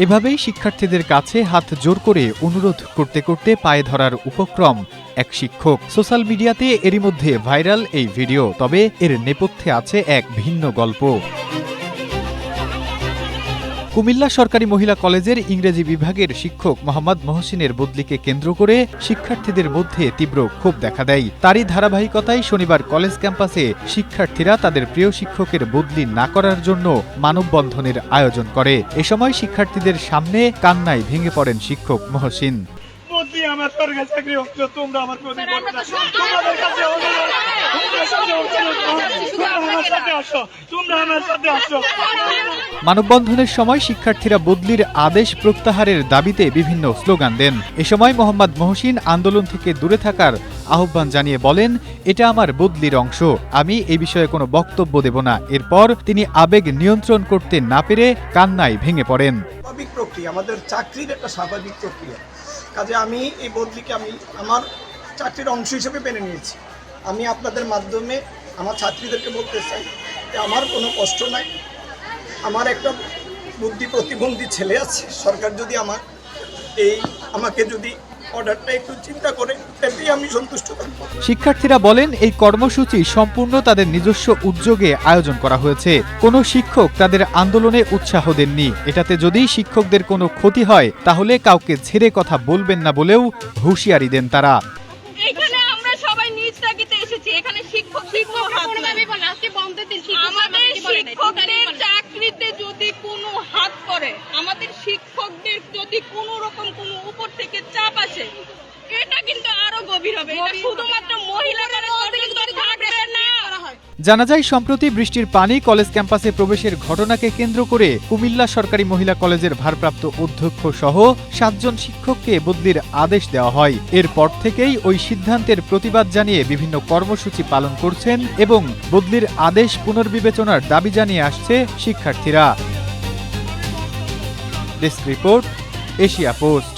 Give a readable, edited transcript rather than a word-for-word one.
এভাবেই শিক্ষার্থীদের কাছে হাত জোর করে অনুরোধ করতে করতে পায়ে ধরার উপক্রম এক শিক্ষক। সোশ্যাল মিডিয়াতে এরই মধ্যে ভাইরাল এই ভিডিও, তবে এর নেপথ্যে আছে এক ভিন্ন গল্প। কুমিল্লা সরকারি মহিলা কলেজের ইংরেজি বিভাগের শিক্ষক মোহাম্মদ মহসিনের বদলিকে কেন্দ্র করে শিক্ষার্থীদের মধ্যে তীব্র ক্ষোভ দেখা দেয়। তারই ধারাবাহিকতায় শনিবার কলেজ ক্যাম্পাসে শিক্ষার্থীরা তাদের প্রিয় শিক্ষকের বদলি না করার জন্য মানববন্ধনের আয়োজন করে। এ সময় শিক্ষার্থীদের সামনে কান্নায় ভেঙে পড়েন শিক্ষক মহসিন। মানববন্ধনের সময় শিক্ষার্থীরা বদলির আদেশ প্রত্যাহারের দাবিতে বিভিন্ন স্লোগান দেন। এ সময় মোহাম্মদ মহসিন আন্দোলন থেকে দূরে থাকার আহ্বান জানিয়ে বলেন, এটা আমার বদলির অংশ, আমি এই বিষয়ে কোনো বক্তব্য দেব না। এরপর তিনি আবেগ নিয়ন্ত্রণ করতে না পেরে কান্নায় ভেঙে পড়েন। স্বাভাবিক প্রক্রিয়া, আমাদের চাকরির একটা স্বাভাবিক প্রক্রিয়া, কাজে আমি এই বদলিকে আমার চাকরির অংশ হিসেবে মেনে নিয়েছি। আমি আপনাদের মাধ্যমে আমার ছাত্রীদেরকে বলতে চাই যে আমার কোনো কষ্ট নাই, আমার একটা বুদ্ধি প্রতিবন্ধী ছেলে আছে। সরকার যদি আমাকে যদি অর্ডারটা একটু চিন্তা করে, এতেই আমি সন্তুষ্ট থাকব। শিক্ষার্থীরা বলেন, এই কর্মসূচি সম্পূর্ণ তাদের নিজস্ব উদ্যোগে আয়োজন করা হয়েছে। কোনো শিক্ষক তাদের আন্দোলনে উৎসাহ দেননি। এটাতে যদি শিক্ষকদের কোনো ক্ষতি হয় তাহলে কাউকে ছেড়ে কথা বলবেন না বলেও হুঁশিয়ারি দেন তারা। এখানে আমরা সবাই নিজ তাগিদে এসেছি, এখানে আমাদের শিক্ষকদের চাকরিতে যদি কোনো হাত পড়ে, আমাদের শিক্ষকদের যদি কোনো রকম কোনো উপর থেকে চাপ আসে, এটা কিন্তু আরো গভীর হবে। এটা শুধুমাত্র মহিলাদের থাকবে না। জানা যায়, সম্প্রতি বৃষ্টির পানি কলেজ ক্যাম্পাসে প্রবেশের ঘটনাকে কেন্দ্র করে কুমিল্লা সরকারি মহিলা কলেজের ভারপ্রাপ্ত অধ্যক্ষ সহ 7 জন শিক্ষককে বদলির আদেশ দেওয়া হয়। এরপর থেকেই ওই সিদ্ধান্তের প্রতিবাদ জানিয়ে বিভিন্ন কর্মসূচি পালন করছেন এবং বদলির আদেশ পুনর্বিবেচনার দাবি জানিয়ে আসছে শিক্ষার্থীরা। Desk report, Asia post.